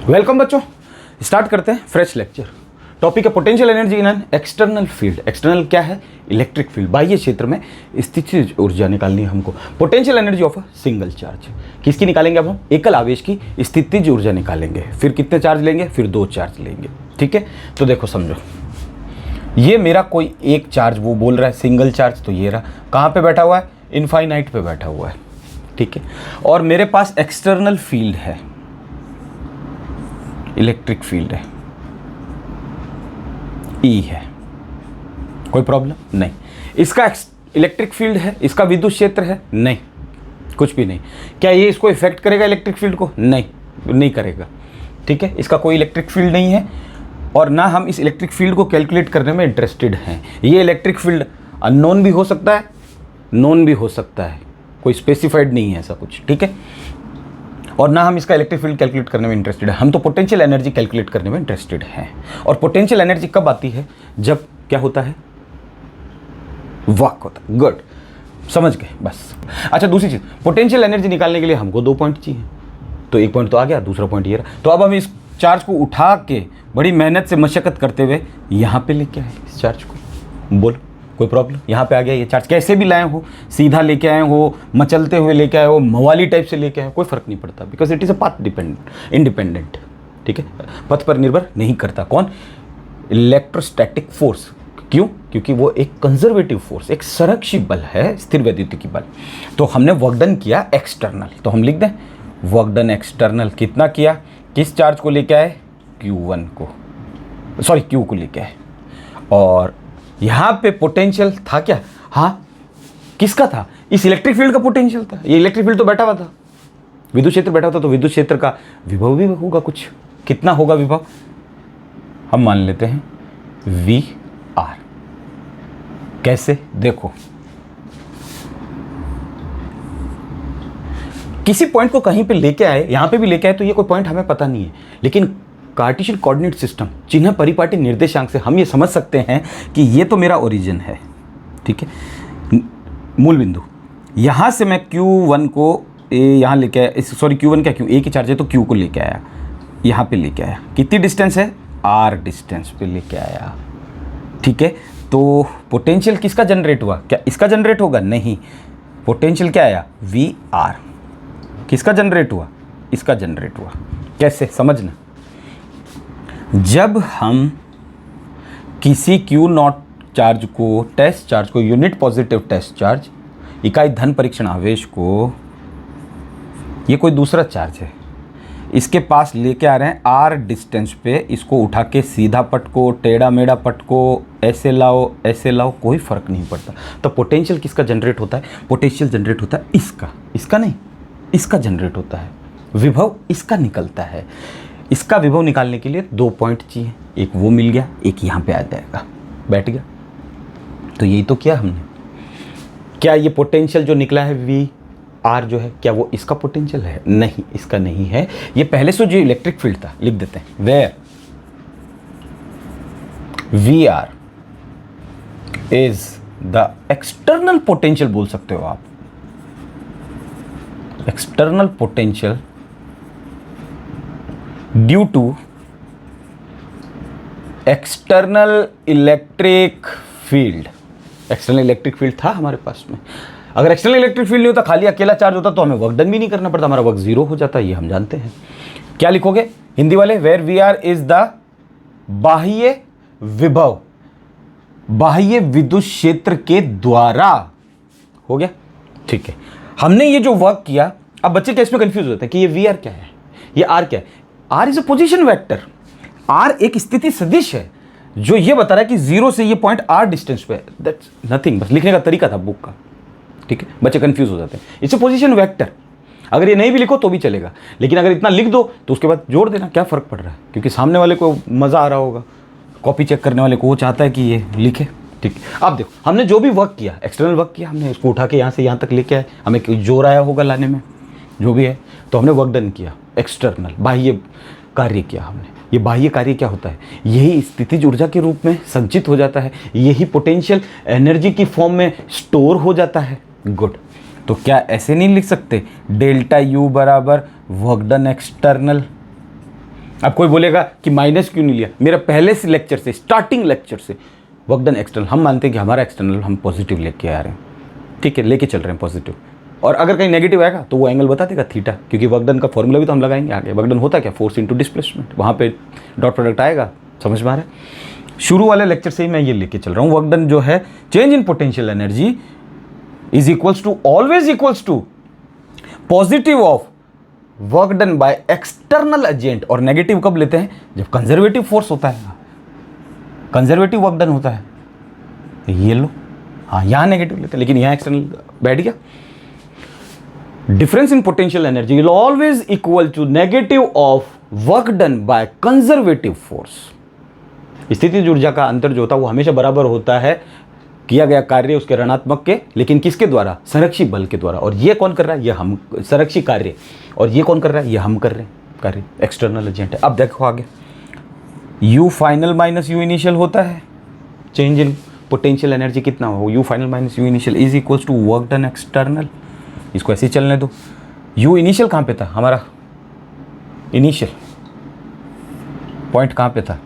Welcome बच्चों, start करते हैं फ्रेश लेक्चर। टॉपिक है potential energy in an external field. External क्या है? इलेक्ट्रिक फील्ड, बाह्य क्षेत्र में स्थितिज ऊर्जा निकालनी है हमको। Potential energy of a single charge, किसकी निकालेंगे अब हम? एकल आवेश की स्थितिज ऊर्जा निकालेंगे। फिर कितने चार्ज लेंगे? फिर 2 चार्ज लेंगे। ठीक है, तो देखो समझो, ये मेरा कोई एक चार्ज वो बोल रहा है सिंगल चार्ज, तो ये रहा कहाँ पे बैठा हुआ है? इनफाइनाइट पे बैठा हुआ है। ठीक है, और मेरे पास एक्सटर्नल फील्ड है, इलेक्ट्रिक फील्ड है, ई है। कोई प्रॉब्लम नहीं। इसका इलेक्ट्रिक फील्ड है, इसका विद्युत क्षेत्र है, नहीं, कुछ भी नहीं। क्या ये इसको इफेक्ट करेगा इलेक्ट्रिक फील्ड को? नहीं, नहीं करेगा। ठीक है, इसका कोई इलेक्ट्रिक फील्ड नहीं है और ना हम इस इलेक्ट्रिक फील्ड को कैलकुलेट करने में इंटरेस्टेड हैं। ये इलेक्ट्रिक फील्ड अननोन भी हो सकता है, नोन भी हो सकता है, कोई स्पेसिफाइड नहीं है ऐसा कुछ। ठीक है, और ना हम इसका इलेक्ट्रिक फील्ड कैलकुलेट करने में इंटरेस्टेड है, हम तो पोटेंशियल एनर्जी कैलकुलेट करने में इंटरेस्टेड हैं। और पोटेंशियल एनर्जी कब आती है? जब क्या होता है? वर्क होता है। गुड, समझ गए बस। अच्छा, दूसरी चीज़, पोटेंशियल एनर्जी निकालने के लिए हमको 2 पॉइंट चाहिए, तो एक पॉइंट तो आ गया, दूसरा पॉइंट ये रहा। तो अब हम इस चार्ज को उठा के बड़ी मेहनत से मशक्कत करते हुए यहाँ पे लेके आए इस चार्ज को। बोलो, कोई प्रॉब्लम? यहाँ पे आ गया ये चार्ज, कैसे भी लाए हो, सीधा लेके आए हो, मचलते हुए लेके आए हो, मवाली टाइप से लेके आए हो, कोई फर्क नहीं पड़ता, because it is a path independent. ठीक है, पथ पर निर्भर नहीं करता। कौन? Electrostatic force. क्यों? क्योंकि वो एक कंजर्वेटिव फोर्स, एक संरक्षी बल है, स्थिर वैद्युतिकी बल। तो हमने वर्क डन किया एक्सटर्नल, तो हम लिख दें वर्क डन एक्सटर्नल। कितना किया? किस चार्ज को लेके आए? Q1 को, सॉरी Q को लेके आए। और यहाँ पे पोटेंशियल था क्या? हाँ, किसका था? इस इलेक्ट्रिक फील्ड का पोटेंशियल था। ये इलेक्ट्रिक फील्ड तो बैठा हुआ था, विद्युत क्षेत्र बैठा हुआ था, तो विद्युत क्षेत्र का विभव भी होगा कुछ। कितना होगा विभव? हम मान लेते हैं VR। कैसे? देखो, किसी पॉइंट को कहीं पे लेके आए, यहां पे भी लेके आए, तो ये कोई पॉइंट हमें पता नहीं है, लेकिन कार्टेशियन कोऑर्डिनेट सिस्टम, चिन्ह परिपाटी निर्देशांक से हम ये समझ सकते हैं कि ये तो मेरा ओरिजिन है। ठीक है, मूल बिंदु। यहां से मैं Q1 को यहाँ लेके आया, सॉरी Q1 क्या, Q एक ही चार्ज है तो Q को लेके आया, यहाँ पे लेके आया। कितनी डिस्टेंस है? R डिस्टेंस पे लेके आया। ठीक है, तो पोटेंशियल किसका जनरेट हुआ? क्या इसका जनरेट होगा? नहीं, पोटेंशियल क्या आया? VR। किसका जनरेट हुआ? इसका जनरेट हुआ। कैसे? समझना, जब हम किसी Q0 चार्ज को, टेस्ट चार्ज को, यूनिट पॉजिटिव टेस्ट चार्ज, इकाई धन परीक्षण आवेश को, ये कोई दूसरा चार्ज है, इसके पास लेके आ रहे हैं R डिस्टेंस पे, इसको उठा के सीधा पटको, टेढ़ा मेढ़ा पटको, ऐसे लाओ, ऐसे लाओ, कोई फर्क नहीं पड़ता। तो पोटेंशियल किसका जनरेट होता है? पोटेंशियल जनरेट होता है इसका, इसका नहीं, इसका जनरेट होता है। विभव इसका निकलता है। इसका विभव निकालने के लिए 2 पॉइंट चाहिए, एक वो मिल गया, एक यहाँ पे आ जाएगा, बैठ गया। तो यही तो किया हमने। क्या ये पोटेंशियल जो निकला है VR जो है, क्या वो इसका पोटेंशियल है? नहीं, इसका नहीं है। ये पहले से जो इलेक्ट्रिक फील्ड था, लिख देते हैं, where VR is the external potential, बोल सकते हो आप, external potential due to external electric field. External electric field था हमारे पास में। अगर एक्सटर्नल इलेक्ट्रिक फील्ड नहीं होता, खाली अकेला चार्ज होता, तो हमें वर्क डन भी नहीं करना पड़ता, हमारा वर्क 0 हो जाता, ये हम जानते हैं। क्या लिखोगे हिंदी वाले? वेयर VR इज द बाह्य विभव, बाह्य विद्युत क्षेत्र के द्वारा। हो गया? ठीक है, हमने ये जो वर्क किया। अब बच्चे क्या इसमें कंफ्यूज होते हैं कि ये VR क्या है, ये R क्या है? R is a position vector. R एक स्थिति सदिश है जो ये बता रहा है कि 0 से ये पॉइंट R डिस्टेंस पे है। दैट्स नथिंग, बस लिखने का तरीका था बुक का। ठीक है, बच्चे कंफ्यूज हो जाते हैं। It's a position vector. अगर ये नहीं भी लिखो तो भी चलेगा, लेकिन अगर इतना लिख दो तो उसके बाद जोड़ देना, क्या फर्क पड़ रहा है? क्योंकि सामने वाले को मजा आ रहा होगा, कॉपी चेक करने वाले को वो चाहता है कि ये लिखे। ठीक है, अब देखो, हमने जो भी वर्क किया, एक्सटर्नल वर्क किया, हमने इसको उठा के यहाँ से यहाँ तक लेके आए, हमें कोई जोर आया होगा लाने में, जो भी है, तो हमने वर्क डन किया, एक्सटर्नल बाह्य कार्य किया हमने। ये बाह्य कार्य क्या होता है? यही स्थितिज ऊर्जा के रूप में संचित हो जाता है, यही पोटेंशियल एनर्जी की फॉर्म में स्टोर हो जाता है। गुड, तो क्या ऐसे नहीं लिख सकते डेल्टा यू बराबर वर्क डन एक्सटर्नल अब कोई बोलेगा कि माइनस क्यों नहीं लिया, मेरा पहले से लेक्चर से, स्टार्टिंग लेक्चर से वर्क डन एक्सटर्नल, हम मानते हैं कि हमारा एक्सटर्नल हम पॉजिटिव लेके आ रहे हैं, ठीक है, लेके चल रहे हैं पॉजिटिव। और अगर कहीं नेगेटिव आएगा तो वो एंगल बता देगा थीटा, क्योंकि वर्क डन का फॉर्मूला भी तो हम लगाएंगे आगे। वर्क डन होता क्या, फोर्स इंटू डिस्प्लेसमेंट, वहाँ पे डॉट प्रोडक्ट आएगा, समझ में आ रहा है। शुरू वाले लेक्चर से ही मैं ये लेके चल रहा हूँ। वर्क डन जो है, change in potential energy is equals to, always equals to positive of work done by external agent. और नेगेटिव कब लेते हैं, जब कंजर्वेटिव फोर्स होता है, कंजर्वेटिव वर्क डन होता है, ये लो, हाँ यहाँ नेगेटिव लेते हैं, लेकिन यहाँ एक्सटर्नल बैठ गया। Difference in potential energy will always equal to negative of work done by conservative force. स्थितिज ऊर्जा का अंतर जो होता है वो हमेशा बराबर होता है किया गया कार्य उसके ऋणात्मक के, लेकिन किसके द्वारा, संरक्षी बल के द्वारा। और ये कौन कर रहा है, ये हम, संरक्षी कार्य, और ये कौन कर रहा है, ये हम कर रहे हैं कार्य, एक्सटर्नल एजेंट है। अब देखो आगे, U final minus U initial होता है, चेंज इन पोटेंशियल एनर्जी कितना हो, U final minus U initial is equals to work done external. इसको ऐसे ही चलने दो। यू इनिशियल कहाँ पे था, हमारा इनिशियल पॉइंट कहाँ पे था,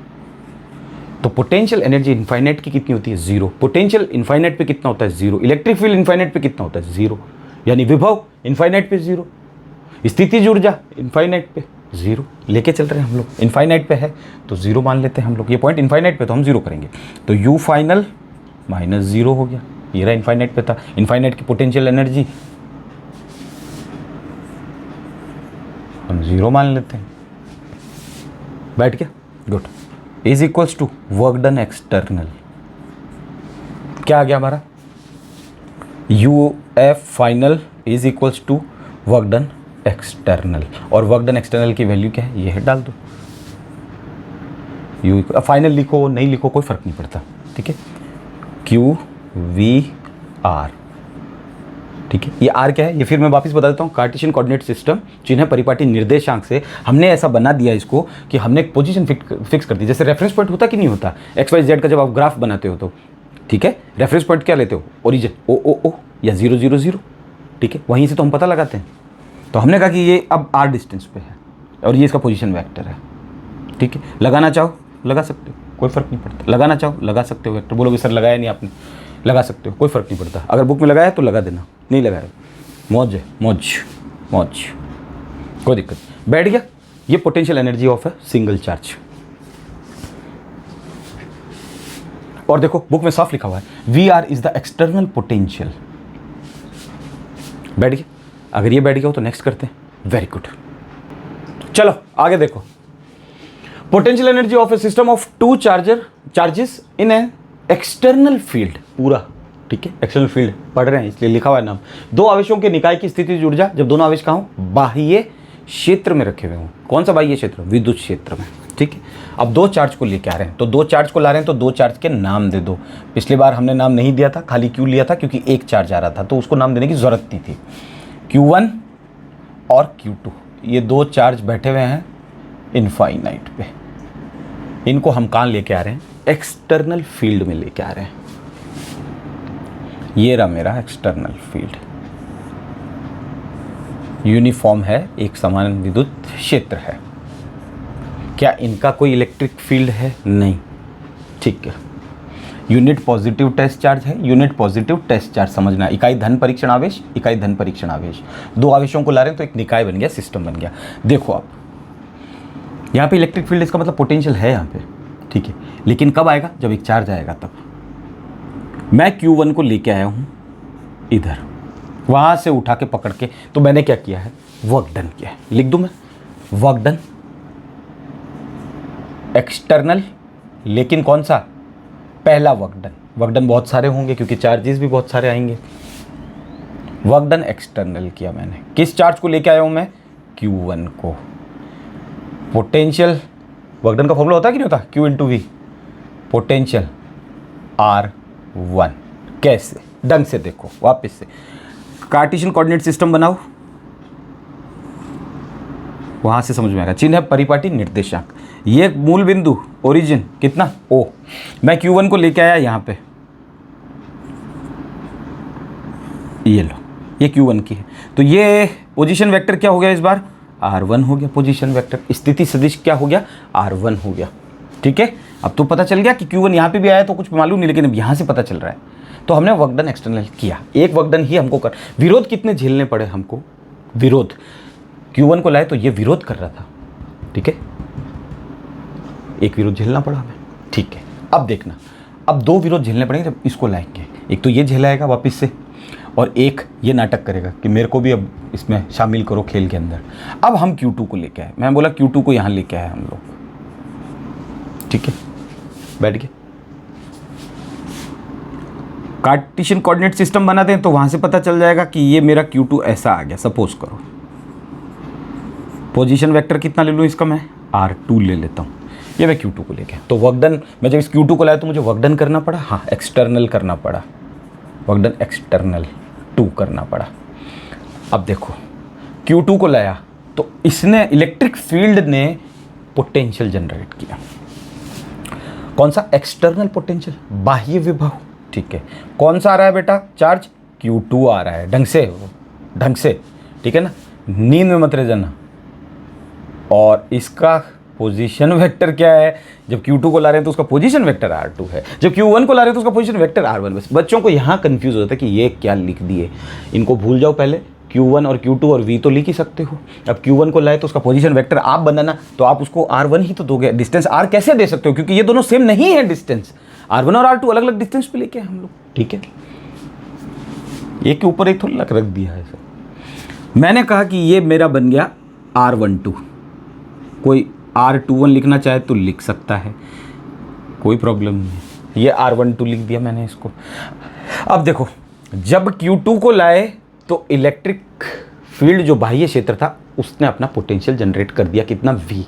तो पोटेंशियल एनर्जी इनफाइनाइट की कितनी होती है, जीरो। पोटेंशियल इनफाइनाइट पे कितना होता है, जीरो। इलेक्ट्रिक फील्ड इनफाइनाइट पे कितना होता है, जीरो। यानी विभव इनफाइनाइट पे जीरो, स्थितिज ऊर्जा इनफाइनाइट पे जीरो लेके चल रहे हैं हम लोग। इनफाइनाइट पे है तो जीरो मान लेते हैं हम लोग, ये पॉइंट इनफाइनाइट पे तो हम जीरो करेंगे, तो यू फाइनल माइनस जीरो हो गया। ये रहा इनफाइनाइट पे था, इनफाइनाइट की पोटेंशियल एनर्जी हम जीरो मान लेते हैं, बैठ गया, good. Is equals to work done external, क्या आ गया हमारा, U F final is equals to work done external. और वर्क डन एक्सटर्नल की वैल्यू क्या है, ये है, डाल दो। यू फाइनल लिखो नहीं लिखो कोई फर्क नहीं पड़ता, ठीक है, क्यू वी आर, ठीक है। ये आर क्या है, ये फिर मैं वापस बता देता हूँ, कार्टेशियन कोऑर्डिनेट सिस्टम, चिन्ह परिपाटी निर्देशांक से हमने ऐसा बना दिया इसको कि हमने एक पोजीशन फिक्स कर दी। जैसे रेफरेंस पॉइंट होता कि नहीं होता, एक्स वाई जेड का जब आप ग्राफ बनाते हो तो, ठीक है, रेफरेंस पॉइंट क्या लेते हो, ओरिजिन ओ या 0 0 0, ठीक है, वहीं से तो हम पता लगाते हैं। तो हमने कहा कि ये अब आर डिस्टेंस पे है और ये इसका पोजीशन वेक्टर है, ठीक है। लगाना चाहो लगा सकते हो, कोई फर्क नहीं पड़ता, लगाना चाहो लगा सकते हो वेक्टर। बोलोगे सर लगाया नहीं आपने, लगा सकते हो, कोई फ़र्क नहीं पड़ता। अगर बुक में लगाया है तो लगा देना, नहीं लगाया मौज है, मौज मौज, कोई दिक्कत। बैठ गया, ये पोटेंशियल एनर्जी ऑफ है सिंगल चार्ज। और देखो बुक में साफ लिखा हुआ है, V R is the external potential. बैठ गया, अगर ये बैठ गया हो तो नेक्स्ट करते हैं, वेरी गुड। चलो आगे देखो, potential energy of A system of two charges in A external field, पूरा, ठीक है, एक्सटर्नल फील्ड पढ़ रहे हैं इसलिए लिखा हुआ है नाम। दो आवेशों के निकाय की स्थितिज ऊर्जा जब दोनों आवेश कहाँ हो, बाह्य क्षेत्र में रखे हुए हों। कौन सा बाह्य क्षेत्र, विद्युत क्षेत्र में, ठीक है। अब दो चार्ज को लेके आ रहे हैं, तो दो चार्ज को ला रहे हैं तो दो चार्ज के नाम दे दो। पिछली बार हमने नाम नहीं दिया था, खाली क्यू लिया था क्योंकि एक चार्ज आ रहा था तो उसको नाम देने की जरूरत नहीं थी। Q1 और Q2 ये दो चार्ज बैठे हुए हैं इनफाइनाइट पे, इनको हम कहाँ लेके आ रहे हैं, एक्सटर्नल फील्ड में लेके आ रहे हैं। ये रहा मेरा एक्सटर्नल फील्ड, यूनिफॉर्म है, एक समान विद्युत क्षेत्र है। क्या इनका कोई इलेक्ट्रिक फील्ड है, नहीं, ठीक है। यूनिट पॉजिटिव टेस्ट चार्ज है, यूनिट पॉजिटिव टेस्ट चार्ज समझना, इकाई धन परीक्षण आवेश, इकाई धन परीक्षण आवेश, दो आवेशों को ला रहे हैं तो एक निकाय बन गया, सिस्टम बन गया। देखो आप यहाँ पे इलेक्ट्रिक फील्ड, इसका मतलब पोटेंशियल है यहाँ पे, ठीक है, लेकिन कब आएगा, जब एक चार्ज आएगा तब। मैं Q1 को लेके आया हूँ इधर, वहाँ से उठा के पकड़ के, तो मैंने क्या किया है, वर्क डन किया है। लिख दूँ मैं, वर्क डन एक्सटर्नल, लेकिन कौन सा, पहला वर्क डन। वर्क डन बहुत सारे होंगे क्योंकि चार्जेस भी बहुत सारे आएंगे। वर्क डन एक्सटर्नल किया मैंने, किस चार्ज को लेके आया हूँ मैं, Q1 को। पोटेंशियल, वर्क डन का फॉर्मूला होता है कि नहीं होता, Q into we, potential R1। कैसे, ढंग से देखो, वापस से कार्टेशियन कोऑर्डिनेट सिस्टम बनाओ, वहां से समझ में आएगा। चिन्ह परिपाटी निर्देशांक, ये मूल बिंदु ओरिजिन कितना O, मैं Q1 को लेके आया यहाँ पे, ये लो, ये Q1 की है, तो ये पोजीशन वेक्टर क्या हो गया इस बार, R1 हो गया पोजीशन वेक्टर, स्थिति सदिश क्या हो गया, R1 हो गया। ठीक है, अब तो पता चल गया कि Q1 यहाँ पे भी आया तो कुछ मालूम नहीं, लेकिन अब यहाँ से पता चल रहा है। तो हमने वर्क डन एक्सटर्नल किया, एक वर्क डन ही हमको कर, विरोध कितने झेलने पड़े हमको, विरोध Q1 को लाए तो ये विरोध कर रहा था, ठीक है, एक विरोध झेलना पड़ा हमें। ठीक है, अब देखना, अब दो विरोध झेलने पड़ेंगे जब इसको लाएंगे। एक तो ये झेलाएगा वापस से, और एक ये नाटक करेगा कि मेरे को भी अब इसमें शामिल करो खेल के अंदर। अब हम Q2 को लेके आए, मैं बोला Q2 को यहाँ लेके आए हम लोग। ठीक है, बैठ गए, कार्टेशियन कोऑर्डिनेट सिस्टम बनाते हैं तो वहां से पता चल जाएगा कि ये मेरा Q2 ऐसा आ गया। सपोज करो पोजीशन वेक्टर कितना ले लूँ इसका, मैं R2 ले लेता हूँ, ये मैं Q2 को लेके, तो वर्क डन, मैं जब इस Q2 को लाया तो मुझे वर्क डन करना पड़ा, हाँ एक्सटर्नल करना पड़ा, वर्क डन एक्सटर्नल 2 करना पड़ा। अब देखो Q2 को लाया तो इसने, इलेक्ट्रिक फील्ड ने पोटेंशियल जनरेट किया, कौन सा, एक्सटर्नल पोटेंशियल, बाह्य विभव। ठीक है, कौन सा आ रहा है बेटा चार्ज, Q2 आ रहा है, ढंग से, ठीक है ना, नींद में मत रह जाना। और इसका पोजीशन वेक्टर क्या है, जब Q2 को ला रहे हैं तो उसका पोजीशन वेक्टर R2 है, जब Q1 को ला रहे हैं तो उसका पोजीशन वेक्टर R1। बस बच्चों को यहाँ कंफ्यूज होता है कि ये क्या लिख दिए, इनको भूल जाओ, पहले Q1 और Q2 और V तो लिख ही सकते हो। अब Q1 को लाए तो उसका पोजीशन वेक्टर आप बनाना, तो आप उसको R1 ही तो दोगे, डिस्टेंस R कैसे दे सकते हो, क्योंकि ये दोनों सेम नहीं है डिस्टेंस, R1 और R2 अलग अलग डिस्टेंस पे लेके हम लोग। ठीक है, एक के ऊपर एक थोड़ा रख दिया है सर। मैंने कहा कि ये मेरा बन गया R12, कोई R21 लिखना चाहे तो लिख सकता है, कोई प्रॉब्लम नहीं, ये R12 लिख दिया मैंने इसको। अब देखो, जब Q2 को लाए तो इलेक्ट्रिक फील्ड जो बाह्य क्षेत्र था उसने अपना पोटेंशियल जनरेट कर दिया, कितना, V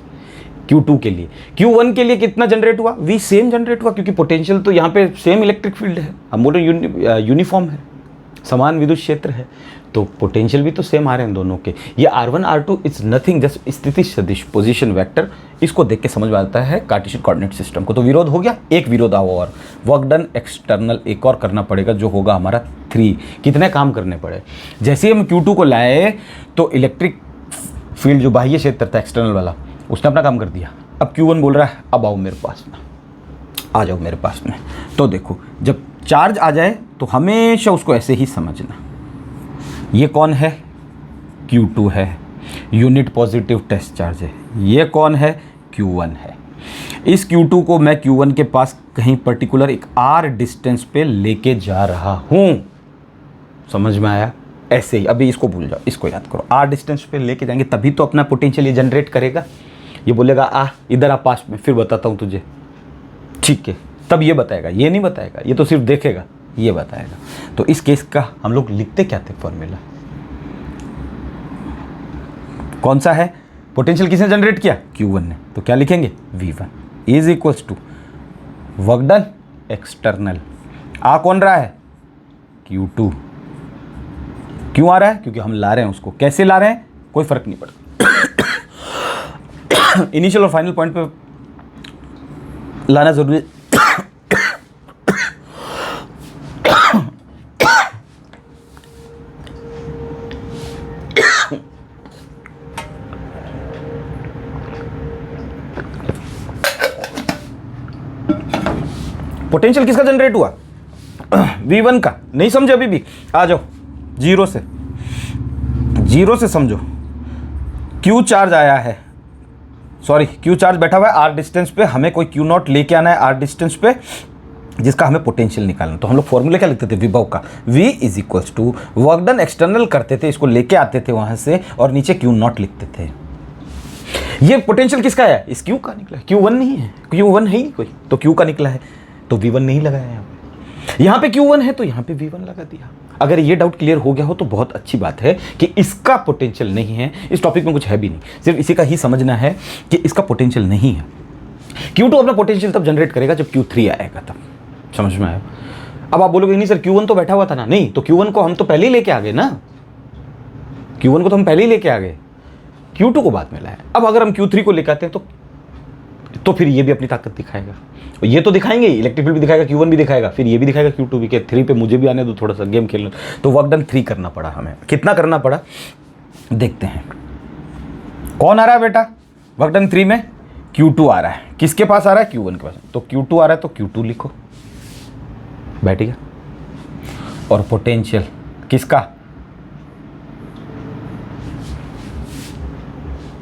Q2 के लिए। Q1 के लिए कितना जनरेट हुआ, V सेम जनरेट हुआ, क्योंकि पोटेंशियल तो यहाँ पे सेम इलेक्ट्रिक फील्ड है, हम बोल रहे हैं यूनिफॉर्म है, समान विद्युत क्षेत्र है, तो पोटेंशियल भी तो सेम आ रहे हैं दोनों के। ये R1 R2 is nothing just स्थिति सदिश पोजीशन वेक्टर, इसको देख के समझ में आता है कार्टेशियन कोऑर्डिनेट सिस्टम को। तो विरोध हो गया, एक विरोध आओ, और वर्क डन एक्सटर्नल एक और करना पड़ेगा जो होगा हमारा 3। कितने काम करने पड़े, जैसे हम Q2 को लाए तो इलेक्ट्रिक फील्ड जो बाह्य क्षेत्र था एक्सटर्नल वाला, उसने अपना काम कर दिया। अब Q1 बोल रहा है अब आओ मेरे पास में, आ जाओ मेरे पास में। तो देखो, जब चार्ज आ जाए तो हमेशा उसको ऐसे ही समझना, ये कौन है, Q2 है, यूनिट पॉजिटिव टेस्ट चार्ज है, ये कौन है, Q1 है। इस Q2 को मैं Q1 के पास कहीं पर्टिकुलर एक R डिस्टेंस पे लेके जा रहा हूँ, समझ में आया, ऐसे ही। अभी इसको भूल जाओ, इसको याद करो, R डिस्टेंस पे लेके जाएंगे तभी तो अपना पोटेंशियल ये जनरेट करेगा। ये बोलेगा आ इधर आ पास में, फिर बताता हूँ तुझे, ठीक है, तब ये बताएगा, ये नहीं बताएगा, ये तो सिर्फ देखेगा, ये बताएगा। तो इस केस का हम लोग लिखते क्या थे फॉर्मूला, कौन सा है, पोटेंशियल किसने जनरेट किया, Q1 ने, तो क्या लिखेंगे, V1 is equals to work done external, आ कौन रहा है, Q2। क्यों आ रहा है, क्योंकि हम ला रहे हैं उसको, कैसे ला रहे हैं कोई फर्क नहीं पड़ता, इनिशियल और फाइनल पॉइंट पे लाना जरूरी है। पोटेंशियल किसका जनरेट हुआ, V1 का, नहीं समझे अभी भी, आ जाओ जीरो से समझो। Q चार्ज आया है, सॉरी Q चार्ज बैठा हुआ है R डिस्टेंस पे, हमें कोई Q0 लेके आना है R डिस्टेंस पे, जिसका हमें पोटेंशियल निकालना। तो हम लोग फॉर्मूला क्या लिखते थे विभव का, V is equals to work done external करते थे, इसको लेके आते थे वहां से, और नीचे Q0 लिखते थे। ये पोटेंशियल किसका है, इस Q का निकला है, Q1 नहीं है, Q1 है ही कोई, तो Q का निकला है, तो V1 नहीं लगाया यहाँ पे Q1 है तो यहाँ पे V1 लगा दिया। अगर ये डाउट क्लियर हो गया हो तो बहुत अच्छी बात है कि इसका पोटेंशियल नहीं है, इस टॉपिक में कुछ है भी नहीं, सिर्फ इसी का ही समझना है कि इसका पोटेंशियल नहीं है। Q2 अपना पोटेंशियल तब जनरेट करेगा जब Q3 आएगा, तब समझ में आया। अब आप बोलोगे नहीं सर Q1 तो बैठा हुआ था ना, नहीं तो Q1 को हम तो पहले ही लेके आ गए ना, Q1 को तो हम पहले ही लेके आ गए, Q2 को बाद में लाया। अब अगर हम Q3 को लेके आते हैं तो फिर ये भी अपनी ताकत दिखाएगा, ये तो दिखाएंगे ही, इलेक्ट्रिक फील्ड भी दिखाएगा, Q1 भी दिखाएगा, फिर ये भी दिखाएगा Q2 भी, के 3 पे मुझे भी आने दो थोड़ा सा गेम खेलना। तो वर्क डन 3 करना पड़ा हमें, कितना करना पड़ा देखते हैं। कौन आ रहा है बेटा? वर्क डन 3 में Q2 आ रहा है। किसके पास आ रहा है? Q1 के पास। तो Q2 आ रहा है तो Q2 लिखो, बैठ गया। और पोटेंशियल किसका?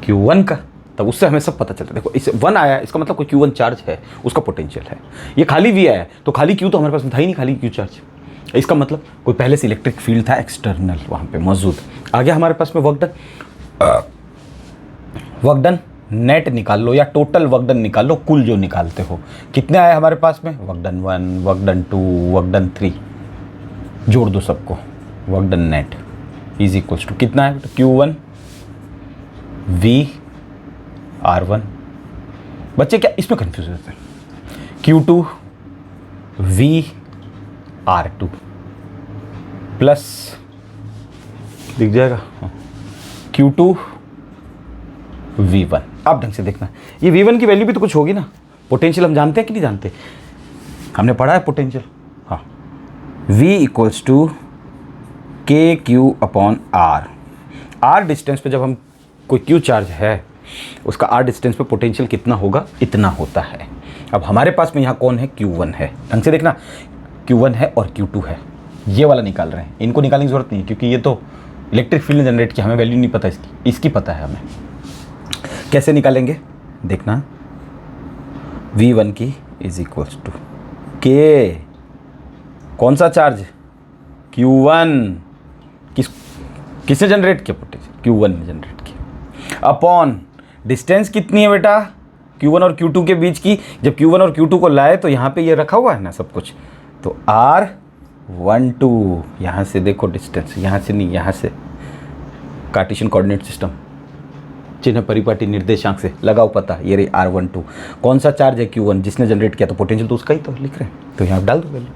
Q1 का। तब उससे हमें सब पता चलता है। देखो इस 1 आया, इसका मतलब कोई Q1 चार्ज है, उसका पोटेंशियल है। ये खाली V आया तो खाली Q तो हमारे पास था ही नहीं, खाली Q चार्ज। इसका मतलब कोई पहले से इलेक्ट्रिक फील्ड था एक्सटर्नल वहाँ पे मौजूद। आ गया हमारे पास में work done. Work done net निकाल लो या टोटल वर्क डन निकाल लो, कुल जो निकालते हो। कितने आए हमारे पास में? Work done 1, work done 2, work done 3, जोड़ दो सबको। Work done net is equals to कितना है? Q1 V R1। बच्चे क्या इसमें कंफ्यूज होते हैं? Q2 V R2 प्लस, दिख जाएगा Q2 V1। आप ढंग से देखना, ये V1 की वैल्यू भी तो कुछ होगी ना। पोटेंशियल हम जानते हैं कि नहीं जानते? हमने पढ़ा है पोटेंशियल। हाँ, V equals to KQ upon R distance पे जब हम कोई Q चार्ज है, उसका R डिस्टेंस पे पोटेंशियल कितना होगा? इतना होता है। अब हमारे पास में यहाँ कौन है? Q1 है। ढंग से देखना, Q1 है और Q2 है। ये वाला निकाल रहे हैं, इनको निकालने की जरूरत नहीं है क्योंकि ये तो इलेक्ट्रिक फील्ड जनरेट की, हमें वैल्यू नहीं पता इसकी पता है हमें। कैसे निकालेंगे देखना। V1 की इज इक्वल्स टू K, कौन सा चार्ज? Q1। किसने जनरेट किया पोटेंशियल? Q1 ने जनरेट किया। अपॉन डिस्टेंस कितनी है बेटा? Q1 और Q2 के बीच की। जब Q1 और Q2 को लाए तो यहाँ पे ये रखा हुआ है ना सब कुछ, तो R12। यहाँ से देखो डिस्टेंस, यहाँ से नहीं, यहाँ से कार्टेशियन कोऑर्डिनेट सिस्टम, चिन्ह परिपाटी निर्देशांक से लगाओ पता। ये रही R12। कौन सा चार्ज है? Q1, जिसने जनरेट किया, तो पोटेंशियल तो उसका ही तो लिख रहे हैं, तो यहाँ डाल दो वैल्यू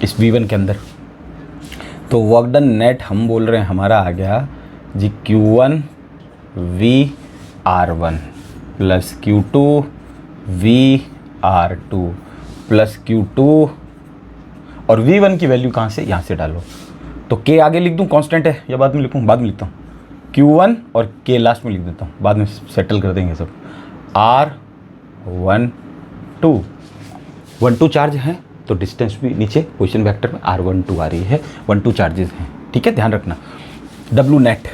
इस V1 के अंदर। तो वर्क डन नेट हम बोल रहे हैं हमारा आ गया जी Q1 V R1 plus Q2 V R2 plus Q2, और V1 की वैल्यू कहाँ से? यहाँ से डालो। तो K आगे लिख दूँ, कांस्टेंट है, या बाद में लिखूँ? बाद में लिखता हूँ। Q1 और K लास्ट में लिख देता हूँ, बाद में सेटल कर देंगे सब। R12 1 2 चार्ज हैं तो डिस्टेंस भी नीचे पोजीशन वेक्टर में R12 आ रही है। 1 2 चार्जेस हैं, ठीक है, ध्यान रखना। W नेट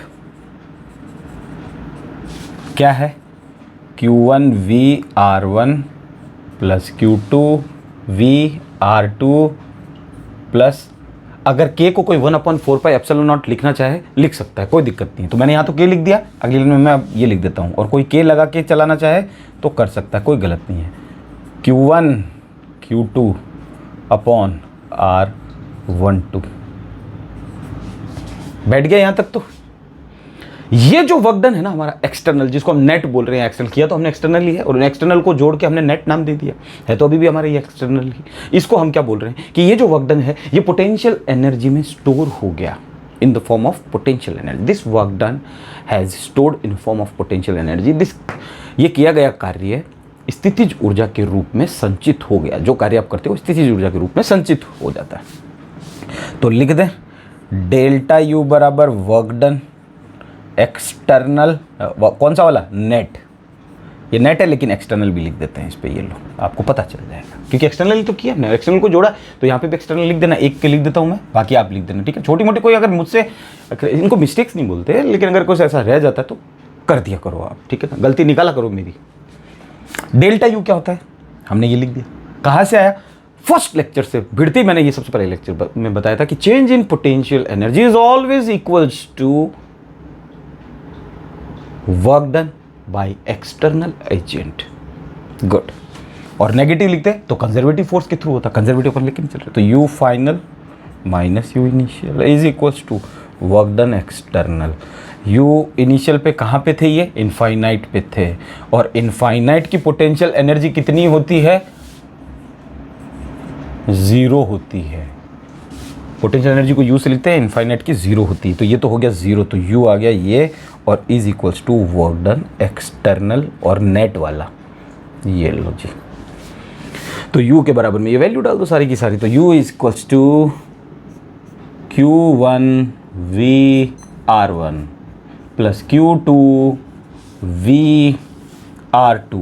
क्या है? Q1 V R1 plus Q2 V R2 plus, अगर K को कोई 1/4πε0 लिखना चाहे लिख सकता है, कोई दिक्कत नहीं है। तो मैंने यहाँ तो K लिख दिया, अगली लाइन में मैं अब ये लिख देता हूँ। और कोई K लगा के चलाना चाहे तो कर सकता है, कोई गलत नहीं है। Q1 Q2 upon R12। बैठ गया यहाँ तक? तो ये जो वर्क डन है ना हमारा एक्सटर्नल, जिसको हम नेट बोल रहे हैं, एक्सटर्नल किया तो हमने एक्सटर्नल ही है, और एक्सटर्नल को जोड़ के हमने नेट नाम दे दिया है, तो अभी भी हमारे ये एक्सटर्नल ही। इसको हम क्या बोल रहे हैं कि ये जो वर्क डन है ये पोटेंशियल एनर्जी में स्टोर हो गया in the form of potential energy. This work done has stored in form of potential energy. This, ये किया गया कार्य स्थितिज ऊर्जा के रूप में संचित हो गया। जो कार्य आप करते हो स्थितिज ऊर्जा के रूप में संचित हो जाता है। तो लिख दें डेल्टा यू बराबर वर्क डन एक्सटर्नल, कौन सा वाला? नेट। ये नेट है लेकिन एक्सटर्नल भी लिख देते हैं इस पे, ये लो आपको पता चल जाएगा, क्योंकि एक्सटर्नल तो किया हमने, एक्सटर्नल को जोड़ा तो यहाँ पे भी एक्सटर्नल लिख देना। एक के लिख देता हूँ मैं, बाकी आप लिख देना, ठीक है। छोटी मोटी कोई अगर मुझसे, इनको मिस्टेक्स नहीं बोलते, लेकिन अगर कुछ ऐसा रह जाता है तो कर दिया करो आप, ठीक है ना, गलती निकाला करो मेरी। डेल्टा यू क्या होता है? हमने ये लिख दिया। कहाँ से आया? फर्स्ट लेक्चर से, भिड़ते ही मैंने ये सबसे पहले लेक्चर में बताया था कि change in potential energy is always equals to work done by external agent. Good. और नेगेटिव लिखते तो कंजर्वेटिव फोर्स के थ्रू होता, कंजर्वेटिव पर लेकिन चल रहा है, तो U final minus U initial is equals to work done external. U initial पे कहाँ पे थे? ये इनफाइनाइट पे थे, और इनफाइनाइट की पोटेंशियल एनर्जी कितनी होती है? 0 होती है। पोटेंशियल एनर्जी को यू से लिखते हैं, इनफाइनाइट की 0 होती है, तो ये तो हो गया 0, तो यू आ गया ये, और is equals to work done external और नेट वाला, ये लो जी। तो यू के बराबर में ये वैल्यू डाल दो सारी की सारी, तो U is equals to Q1 V R1 plus Q2 VR2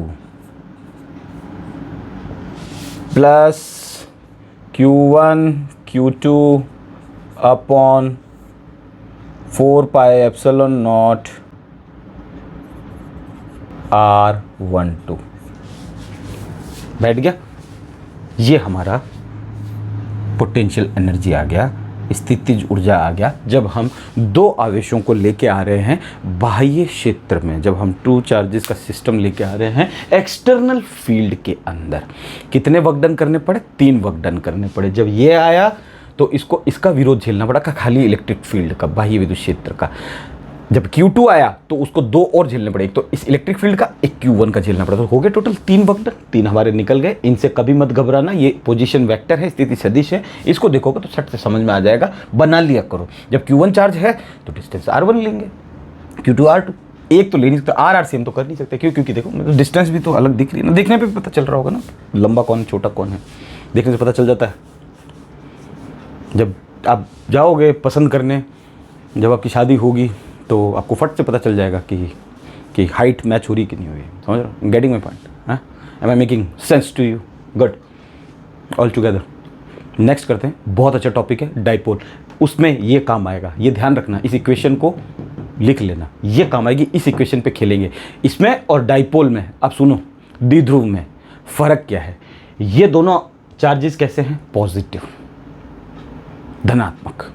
plus Q1 Q2 upon 4 pi epsilon naught R12 बैठ गया। ये हमारा पोटेंशियल एनर्जी आ गया, स्थितिज ऊर्जा आ गया जब हम दो आवेशों को लेके आ रहे हैं बाह्य क्षेत्र में, जब हम टू चार्जेस का सिस्टम लेके आ रहे हैं एक्सटर्नल फील्ड के अंदर। कितने वर्क डन करने पड़े? 3 वर्क डन करने पड़े। जब ये आया तो इसको इसका विरोध झेलना पड़ा का खाली इलेक्ट्रिक फील्ड का, बाह्य विद्युत क्षेत्र का। जब Q2 आया तो उसको 2 और झेलने पड़े, एक तो इस इलेक्ट्रिक फील्ड का, एक Q1 का झेलना पड़ा। तो हो गए टोटल 3 वर्क डन, 3 हमारे निकल गए। इनसे कभी मत घबराना, ये पोजीशन वेक्टर है, स्थिति सदिश है। इसको देखोगे तो सट से समझ में आ जाएगा, बना लिया करो। जब Q1 चार्ज है तो डिस्टेंस R1 लेंगे, Q2 R2। एक तो ले नहीं सकते, R से हम तो कर नहीं सकते। क्यों? क्योंकि देखो मतलब डिस्टेंस भी तो अलग दिख रही है ना, देखने पे पता चल रहा होगा ना लंबा कौन छोटा कौन है, देखने से पता चल जाता है। जब आप जाओगे पसंद करने, जब आपकी शादी होगी तो आपको फट से पता चल जाएगा कि हाइट मैच हो रही कि नहीं हो रही। समझ रहे हो? Getting my point? हाँ, am I making sense to you? Good, all together. Next करते हैं, बहुत अच्छा टॉपिक है डाइपोल। उसमें ये काम आएगा, ये ध्यान रखना, इस इक्वेशन को लिख लेना, ये काम आएगी। इस इक्वेशन पे खेलेंगे। इसमें और डाइपोल में आप सुनो, द्विध्रुव में फ़र्क क्या है। ये दोनों चार्जेस कैसे हैं? पॉजिटिव, धनात्मक।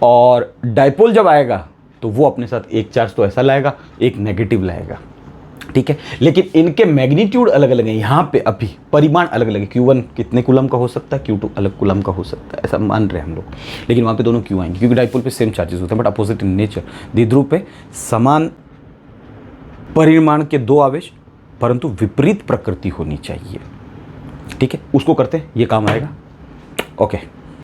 और डाइपोल जब आएगा तो वो अपने साथ एक चार्ज तो ऐसा लाएगा, एक नेगेटिव लाएगा, ठीक है। लेकिन इनके मैग्नीट्यूड अलग अलग हैं। यहाँ पे अभी परिमाण अलग अलग है। Q1 कितने कूलम का हो सकता है, Q2 अलग कूलम का हो सकता है, ऐसा मान रहे हैं हम लोग। लेकिन वहाँ पे दोनों क्यों आएंगे? क्योंकि डाइपोल पे सेम चार्जेस होते हैं बट अपोजिट इन नेचर। द्विध्रुव पे समान परिमाण के 2 आवेश परंतु विपरीत प्रकृति होनी चाहिए, ठीक है। उसको करते हैं, ये काम आएगा। ओके।